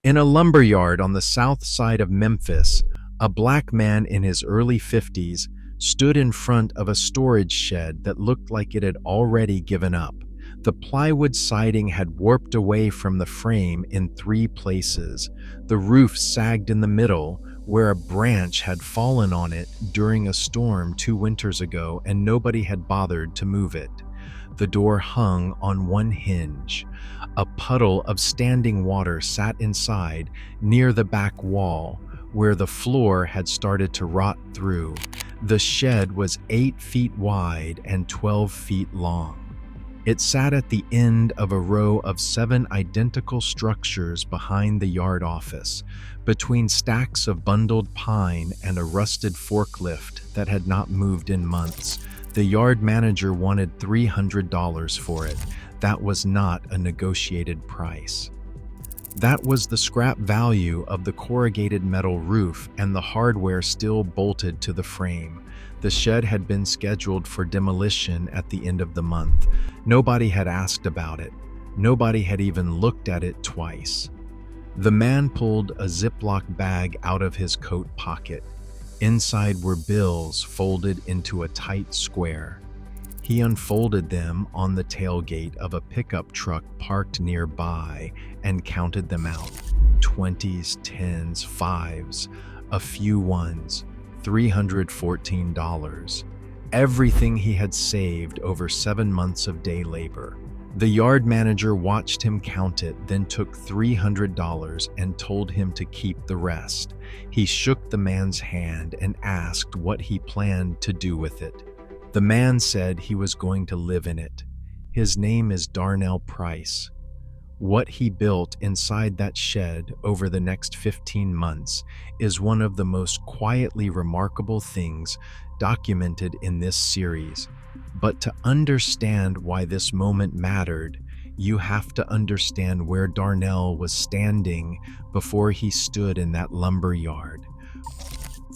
In a lumberyard on the south side of Memphis, a black man in his early 50s stood in front of a storage shed that looked like it had already given up. The plywood siding had warped away from the frame in three places. The roof sagged in the middle, where a branch had fallen on it during a storm 2 winters ago, and nobody had bothered to move it. The door hung on one hinge. A puddle of standing water sat inside, near the back wall, where the floor had started to rot through. The shed was 8 feet wide and 12 feet long. It sat at the end of a row of 7 identical structures behind the yard office, between stacks of bundled pine and a rusted forklift that had not moved in months. The yard manager wanted $300 for it. That was not a negotiated price. That was the scrap value of the corrugated metal roof and the hardware still bolted to the frame. The shed had been scheduled for demolition at the end of the month. Nobody had asked about it. Nobody had even looked at it twice. The man pulled a Ziploc bag out of his coat pocket. Inside were bills folded into a tight square. He unfolded them on the tailgate of a pickup truck parked nearby and counted them out. 20s, 10s, 5s, a few ones, $314. Everything he had saved over 7 months of day labor. The yard manager watched him count it, then took $300 and told him to keep the rest. He shook the man's hand and asked what he planned to do with it. The man said he was going to live in it. His name is Darnell Price. What he built inside that shed over the next 15 months is one of the most quietly remarkable things documented in this series. But to understand why this moment mattered, you have to understand where Darnell was standing before he stood in that lumber yard.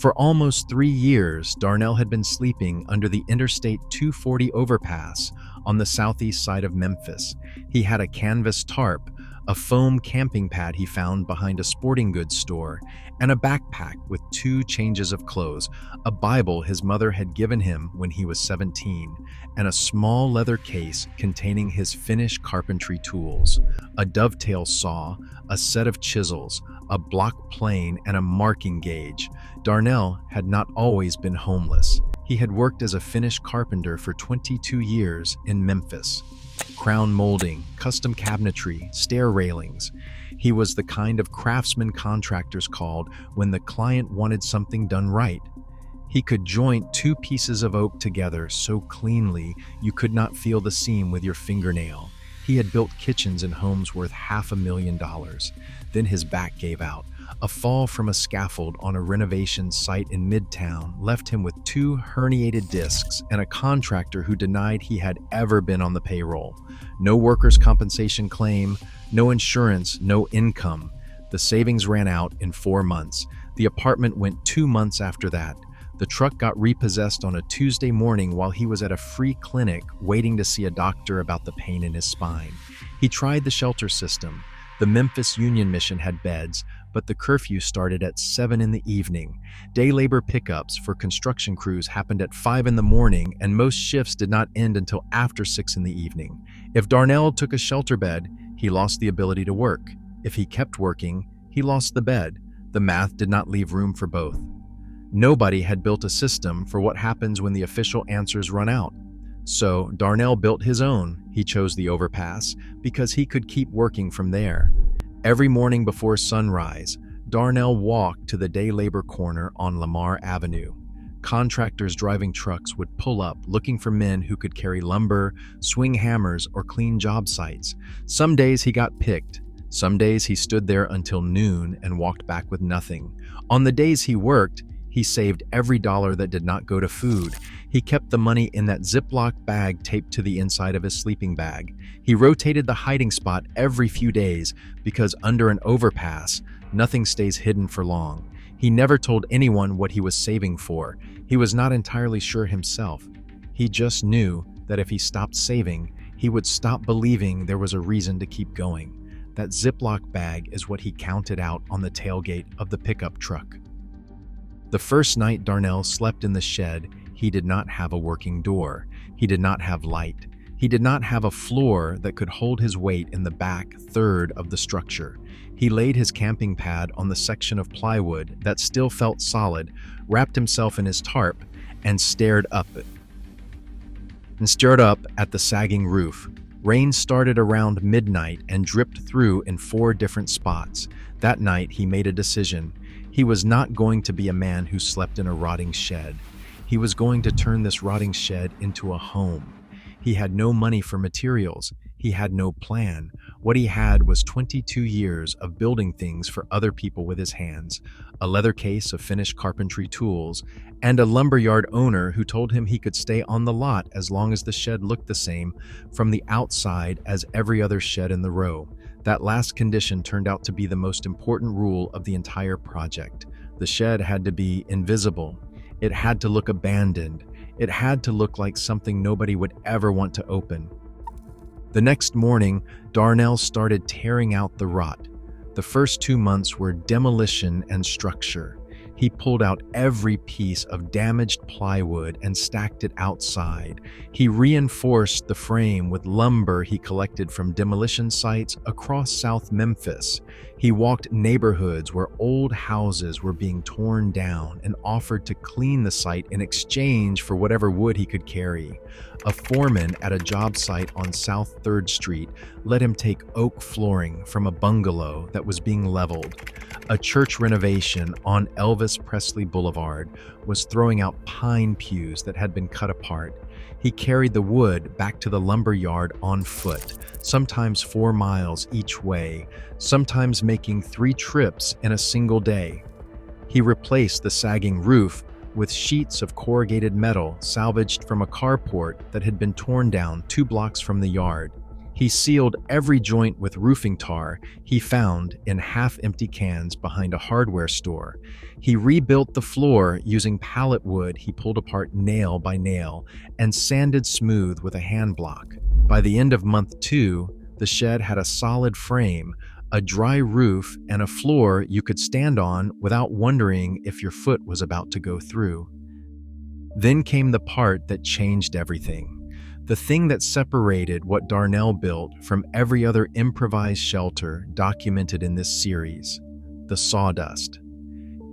For almost 3 years, Darnell had been sleeping under the Interstate 240 overpass on the southeast side of Memphis. He had a canvas tarp, a foam camping pad he found behind a sporting goods store, and a backpack with 2 changes of clothes, a Bible his mother had given him when he was 17, and a small leather case containing his finished carpentry tools, a dovetail saw, a set of chisels, a block plane, and a marking gauge. Darnell had not always been homeless. He had worked as a finished carpenter for 22 years in Memphis. Crown molding, custom cabinetry, stair railings. He was the kind of craftsman contractors called when the client wanted something done right. He could joint 2 pieces of oak together so cleanly you could not feel the seam with your fingernail. He had built kitchens in homes worth $500,000. Then his back gave out. A fall from a scaffold on a renovation site in Midtown left him with 2 herniated discs and a contractor who denied he had ever been on the payroll. No workers' compensation claim, no insurance, no income. The savings ran out in 4 months. The apartment went 2 months after that. The truck got repossessed on a Tuesday morning while he was at a free clinic waiting to see a doctor about the pain in his spine. He tried the shelter system. The Memphis Union Mission had beds, but the curfew started at 7 in the evening. Day labor pickups for construction crews happened at 5 in the morning, and most shifts did not end until after 6 in the evening. If Darnell took a shelter bed, he lost the ability to work. If he kept working, he lost the bed. The math did not leave room for both. Nobody had built a system for what happens when the official answers run out. So Darnell built his own. He chose the overpass because he could keep working from there. Every morning before sunrise, Darnell walked to the day labor corner on Lamar Avenue. Contractors driving trucks would pull up looking for men who could carry lumber, swing hammers, or clean job sites. Some days he got picked. Some days he stood there until noon and walked back with nothing. On the days he worked, he saved every dollar that did not go to food. He kept the money in that Ziploc bag taped to the inside of his sleeping bag. He rotated the hiding spot every few days because under an overpass, nothing stays hidden for long. He never told anyone what he was saving for. He was not entirely sure himself. He just knew that if he stopped saving, he would stop believing there was a reason to keep going. That Ziploc bag is what he counted out on the tailgate of the pickup truck. The first night Darnell slept in the shed, he did not have a working door. He did not have light. He did not have a floor that could hold his weight in the back third of the structure. He laid his camping pad on the section of plywood that still felt solid, wrapped himself in his tarp, and stared up at the sagging roof. Rain started around midnight and dripped through in 4 different spots. That night, he made a decision. He was not going to be a man who slept in a rotting shed. He was going to turn this rotting shed into a home. He had no money for materials. He had no plan. What he had was 22 years of building things for other people with his hands, a leather case of finished carpentry tools, and a lumberyard owner who told him he could stay on the lot as long as the shed looked the same from the outside as every other shed in the row. That last condition turned out to be the most important rule of the entire project. The shed had to be invisible. It had to look abandoned. It had to look like something nobody would ever want to open. The next morning, Darnell started tearing out the rot. The first 2 months were demolition and structure. He pulled out every piece of damaged plywood and stacked it outside. He reinforced the frame with lumber he collected from demolition sites across South Memphis. He walked neighborhoods where old houses were being torn down and offered to clean the site in exchange for whatever wood he could carry. A foreman at a job site on South 3rd Street let him take oak flooring from a bungalow that was being leveled. A church renovation on Elvis Presley Boulevard was throwing out pine pews that had been cut apart. He carried the wood back to the lumber yard on foot, sometimes 4 miles each way, sometimes making 3 trips in a single day. He replaced the sagging roof with sheets of corrugated metal salvaged from a carport that had been torn down 2 blocks from the yard. He sealed every joint with roofing tar he found in half-empty cans behind a hardware store. He rebuilt the floor using pallet wood he pulled apart nail by nail and sanded smooth with a hand block. By the end of month 2, the shed had a solid frame, a dry roof, and a floor you could stand on without wondering if your foot was about to go through. Then came the part that changed everything. The thing that separated what Darnell built from every other improvised shelter documented in this series: the sawdust.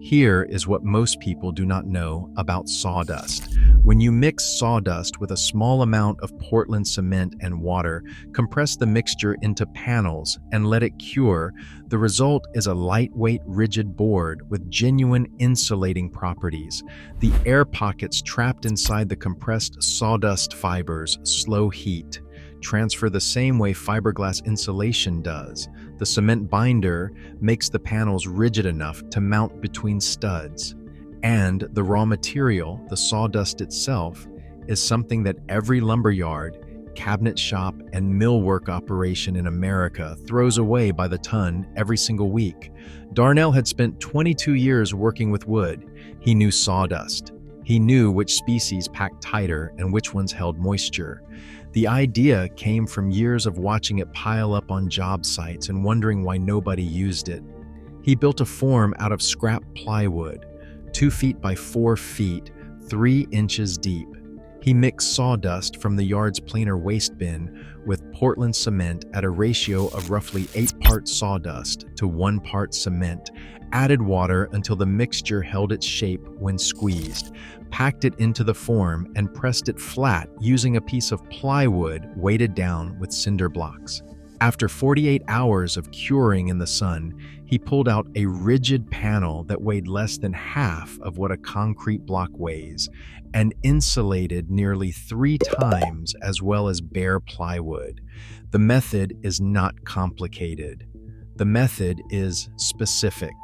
Here is what most people do not know about sawdust. When you mix sawdust with a small amount of Portland cement and water, compress the mixture into panels, and let it cure, the result is a lightweight, rigid board with genuine insulating properties. The air pockets trapped inside the compressed sawdust fibers slow heat, transfer the same way fiberglass insulation does. The cement binder makes the panels rigid enough to mount between studs. And the raw material, the sawdust itself, is something that every lumberyard, cabinet shop, and millwork operation in America throws away by the ton every single week. Darnell had spent 22 years working with wood. He knew sawdust. He knew which species packed tighter and which ones held moisture. The idea came from years of watching it pile up on job sites and wondering why nobody used it. He built a form out of scrap plywood, 2 feet by 4 feet, 3 inches deep. He mixed sawdust from the yard's planer waste bin with Portland cement at a ratio of roughly 8 parts sawdust to 1 part cement, added water until the mixture held its shape when squeezed, packed it into the form, and pressed it flat using a piece of plywood weighted down with cinder blocks. After 48 hours of curing in the sun, he pulled out a rigid panel that weighed less than half of what a concrete block weighs and insulated nearly 3 times as well as bare plywood. The method is not complicated. The method is specific.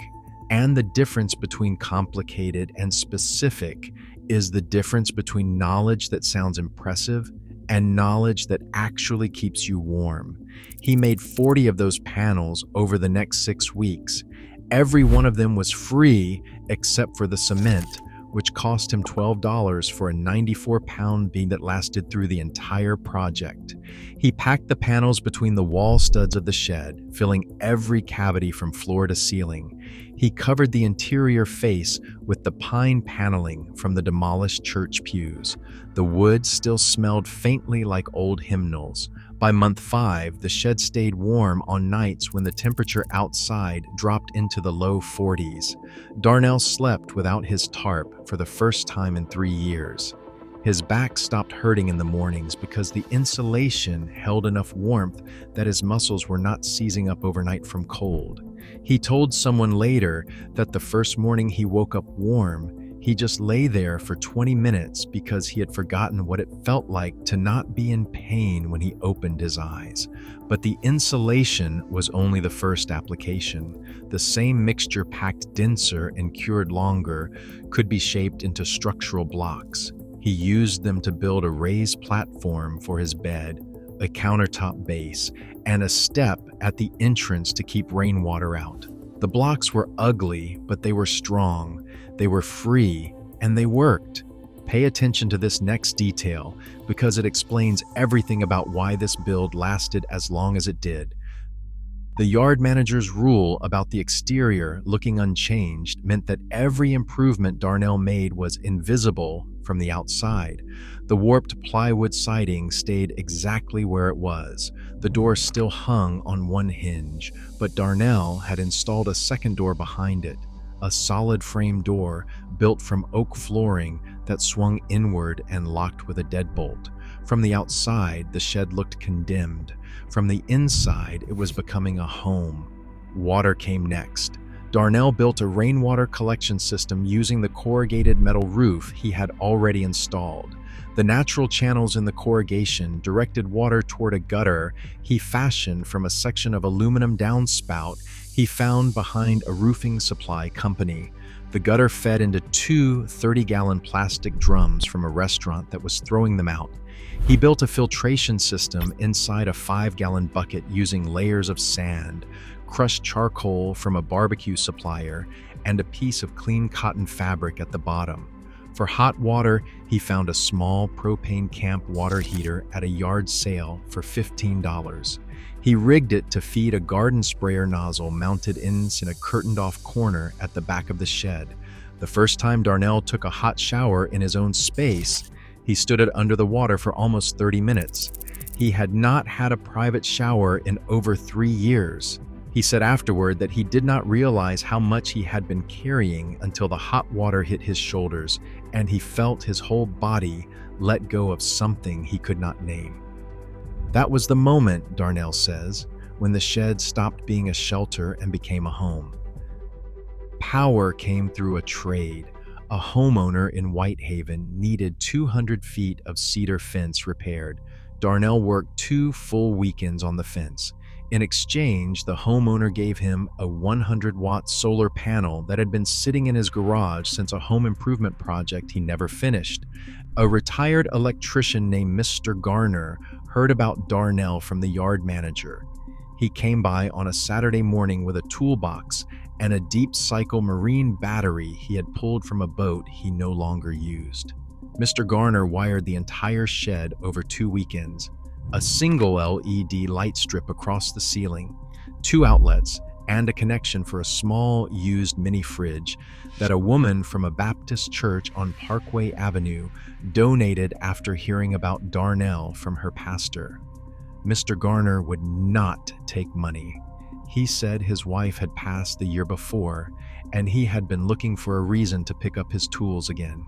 And the difference between complicated and specific is the difference between knowledge that sounds impressive and knowledge that actually keeps you warm. He made 40 of those panels over the next 6 weeks. Every one of them was free except for the cement, which cost him $12 for a 94-pound beam that lasted through the entire project. He packed the panels between the wall studs of the shed, filling every cavity from floor to ceiling. He covered the interior face with the pine paneling from the demolished church pews. The wood still smelled faintly like old hymnals. By month 5, the shed stayed warm on nights when the temperature outside dropped into the low 40s. Darnell slept without his tarp for the first time in 3 years. His back stopped hurting in the mornings because the insulation held enough warmth that his muscles were not seizing up overnight from cold. He told someone later that the first morning he woke up warm, he just lay there for 20 minutes because he had forgotten what it felt like to not be in pain when he opened his eyes. But the insulation was only the first application. The same mixture packed denser and cured longer could be shaped into structural blocks. He used them to build a raised platform for his bed, a countertop base, and a step at the entrance to keep rainwater out. The blocks were ugly, but they were strong. They were free, and they worked. Pay attention to this next detail because it explains everything about why this build lasted as long as it did. The yard manager's rule about the exterior looking unchanged meant that every improvement Darnell made was invisible from the outside. The warped plywood siding stayed exactly where it was. The door still hung on one hinge, but Darnell had installed a second door behind it. A solid frame door built from oak flooring that swung inward and locked with a deadbolt. From the outside, the shed looked condemned. From the inside, it was becoming a home. Water came next. Darnell built a rainwater collection system using the corrugated metal roof he had already installed. The natural channels in the corrugation directed water toward a gutter he fashioned from a section of aluminum downspout he found behind a roofing supply company. The gutter fed into 2 30-gallon plastic drums from a restaurant that was throwing them out. He built a filtration system inside a 5-gallon bucket using layers of sand, crushed charcoal from a barbecue supplier, and a piece of clean cotton fabric at the bottom. For hot water, he found a small propane camp water heater at a yard sale for $15. He rigged it to feed a garden sprayer nozzle mounted in a curtained-off corner at the back of the shed. The first time Darnell took a hot shower in his own space, he stood it under the water for almost 30 minutes. He had not had a private shower in over 3 years. He said afterward that he did not realize how much he had been carrying until the hot water hit his shoulders, and he felt his whole body let go of something he could not name. That was the moment, Darnell says, when the shed stopped being a shelter and became a home. Power came through a trade. A homeowner in Whitehaven needed 200 feet of cedar fence repaired. Darnell worked 2 full weekends on the fence. In exchange, the homeowner gave him a 100-watt solar panel that had been sitting in his garage since a home improvement project he never finished. A retired electrician named Mr. Garner heard about Darnell from the yard manager. He came by on a Saturday morning with a toolbox and a deep cycle marine battery he had pulled from a boat he no longer used. Mr. Garner wired the entire shed over 2 weekends. A single LED light strip across the ceiling, 2 outlets, and a connection for a small used mini fridge that a woman from a Baptist church on Parkway Avenue donated after hearing about Darnell from her pastor. Mr. Garner would not take money. He said his wife had passed the year before, and he had been looking for a reason to pick up his tools again.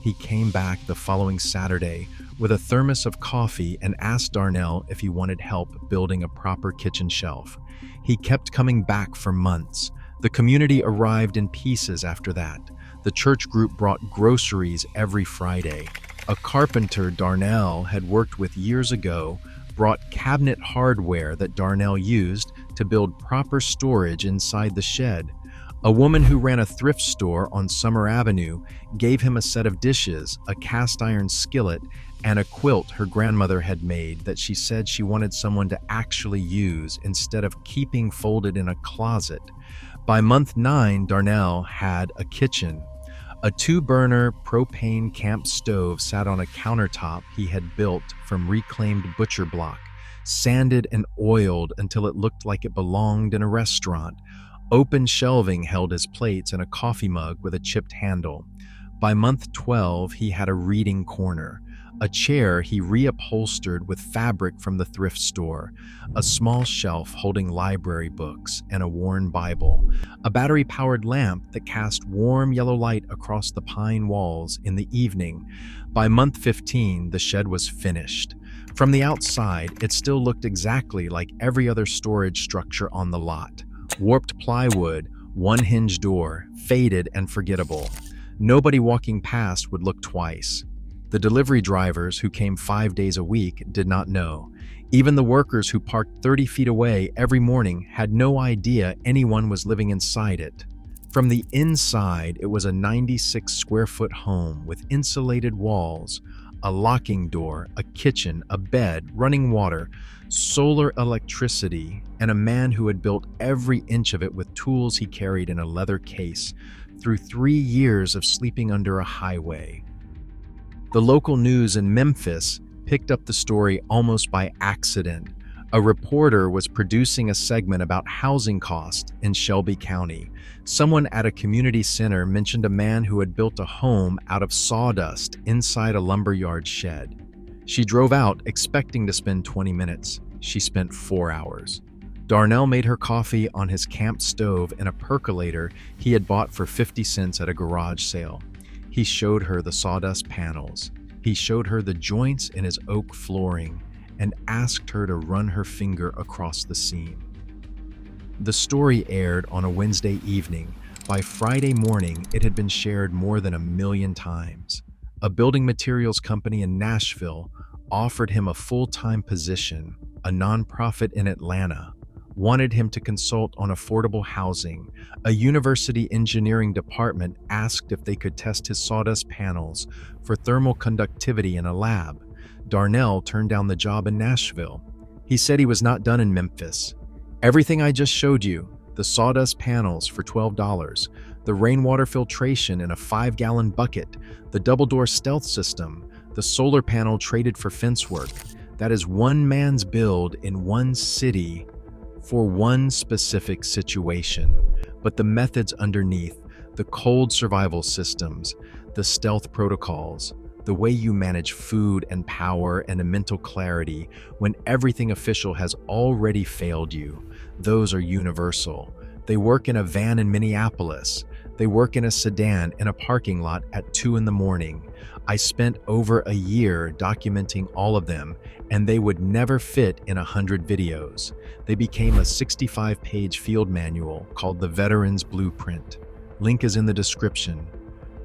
He came back the following Saturday with a thermos of coffee and asked Darnell if he wanted help building a proper kitchen shelf. He kept coming back for months. The community arrived in pieces after that. The church group brought groceries every Friday. A carpenter Darnell had worked with years ago brought cabinet hardware that Darnell used to build proper storage inside the shed. A woman who ran a thrift store on Summer Avenue gave him a set of dishes, a cast iron skillet, and a quilt her grandmother had made that she said she wanted someone to actually use instead of keeping folded in a closet. By month 9, Darnell had a kitchen. A two-burner propane camp stove sat on a countertop he had built from reclaimed butcher block, sanded and oiled until it looked like it belonged in a restaurant. Open shelving held his plates and a coffee mug with a chipped handle. By month 12, he had a reading corner, a chair he reupholstered with fabric from the thrift store, a small shelf holding library books and a worn Bible, a battery-powered lamp that cast warm yellow light across the pine walls in the evening. By month 15, the shed was finished. From the outside, it still looked exactly like every other storage structure on the lot. Warped plywood, one-hinge door, faded and forgettable. Nobody walking past would look twice. The delivery drivers who came 5 days a week did not know. Even the workers who parked 30 feet away every morning had no idea anyone was living inside it. From the inside, it was a 96-square-foot home with insulated walls, a locking door, a kitchen, a bed, running water, solar electricity, and a man who had built every inch of it with tools he carried in a leather case through 3 years of sleeping under a highway. The local news in Memphis picked up the story almost by accident. A reporter was producing a segment about housing costs in Shelby County. Someone at a community center mentioned a man who had built a home out of sawdust inside a lumberyard shed. She drove out expecting to spend 20 minutes. She spent 4 hours. Darnell made her coffee on his camp stove in a percolator he had bought for 50 cents at a garage sale. He showed her the sawdust panels. He showed her the joints in his oak flooring and asked her to run her finger across the seam. The story aired on a Wednesday evening. By Friday morning, it had been shared more than 1 million times. A building materials company in Nashville offered him a full-time position. A nonprofit in Atlanta wanted him to consult on affordable housing. A university engineering department asked if they could test his sawdust panels for thermal conductivity in a lab. Darnell turned down the job in Nashville. He said he was not done in Memphis. Everything I just showed you, the sawdust panels for $12, the rainwater filtration in a 5-gallon bucket, the double-door stealth system, the solar panel traded for fence work, that is one man's build in one city for one specific situation. But the methods underneath, the cold survival systems, the stealth protocols, the way you manage food and power and a mental clarity when everything official has already failed you, those are universal. They work in a van in Minneapolis. They work in a sedan in a parking lot at 2 in the morning. I spent over a year documenting all of them, and they would never fit in 100 videos. They became a 65-page field manual called the Veteran's Blueprint. Link is in the description.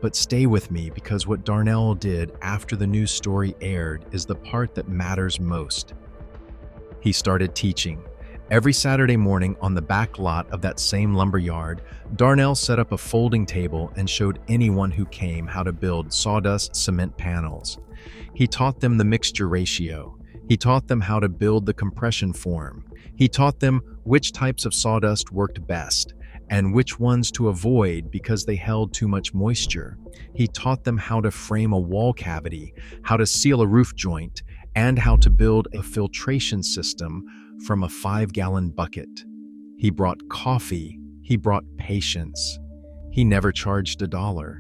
But stay with me, because what Darnell did after the news story aired is the part that matters most. He started teaching. Every Saturday morning on the back lot of that same lumberyard, Darnell set up a folding table and showed anyone who came how to build sawdust cement panels. He taught them the mixture ratio. He taught them how to build the compression form. He taught them which types of sawdust worked best and which ones to avoid because they held too much moisture. He taught them how to frame a wall cavity, how to seal a roof joint, and how to build a filtration system from a 5-gallon bucket. He brought coffee. He brought patience. He never charged $1.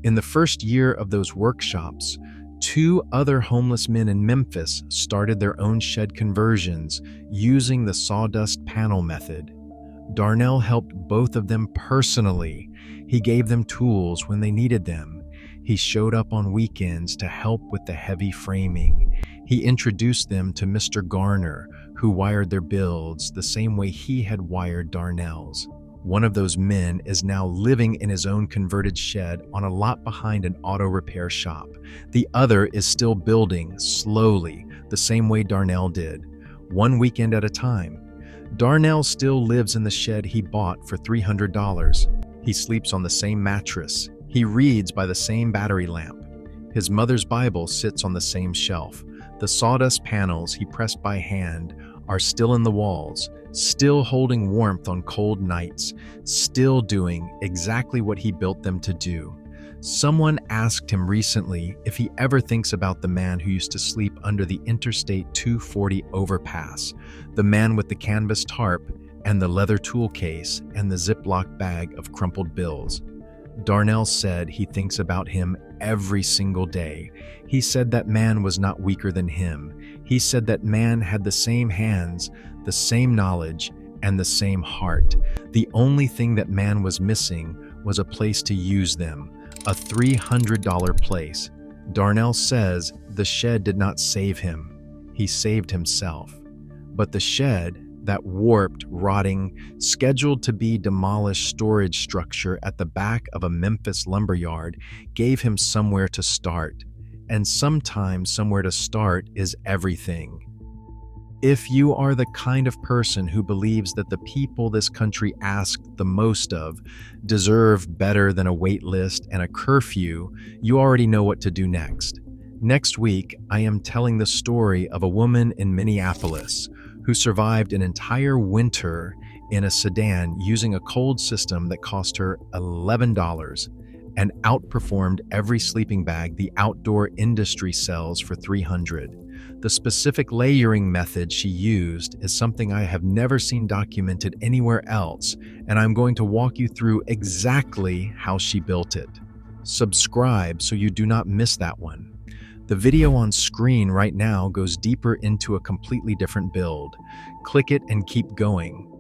In the first year of those workshops, 2 other homeless men in Memphis started their own shed conversions using the sawdust panel method. Darnell helped both of them personally. He gave them tools when they needed them. He showed up on weekends to help with the heavy framing. He introduced them to Mr. Garner, who wired their builds the same way he had wired Darnell's. One of those men is now living in his own converted shed on a lot behind an auto repair shop. The other is still building, slowly, the same way Darnell did, one weekend at a time. Darnell still lives in the shed he bought for $300. He sleeps on the same mattress. He reads by the same battery lamp. His mother's Bible sits on the same shelf. The sawdust panels he pressed by hand are still in the walls, still holding warmth on cold nights, still doing exactly what he built them to do. Someone asked him recently if he ever thinks about the man who used to sleep under the Interstate 240 overpass, the man with the canvas tarp and the leather tool case and the Ziploc bag of crumpled bills. Darnell said he thinks about him every single day. He said that man was not weaker than him. He said that man had the same hands, the same knowledge, and the same heart. The only thing that man was missing was a place to use them, a $300 place. Darnell says the shed did not save him. He saved himself. But the shed, that warped, rotting, scheduled to be demolished storage structure at the back of a Memphis lumberyard, gave him somewhere to start. And sometimes somewhere to start is everything. If you are the kind of person who believes that the people this country asked the most of deserve better than a wait list and a curfew, you already know what to do next. Next week, I am telling the story of a woman in Minneapolis who survived an entire winter in a sedan using a cold system that cost her $11 and outperformed every sleeping bag the outdoor industry sells for $300. The specific layering method she used is something I have never seen documented anywhere else, and I'm going to walk you through exactly how she built it. Subscribe so you do not miss that one. The video on screen right now goes deeper into a completely different build. Click it and keep going.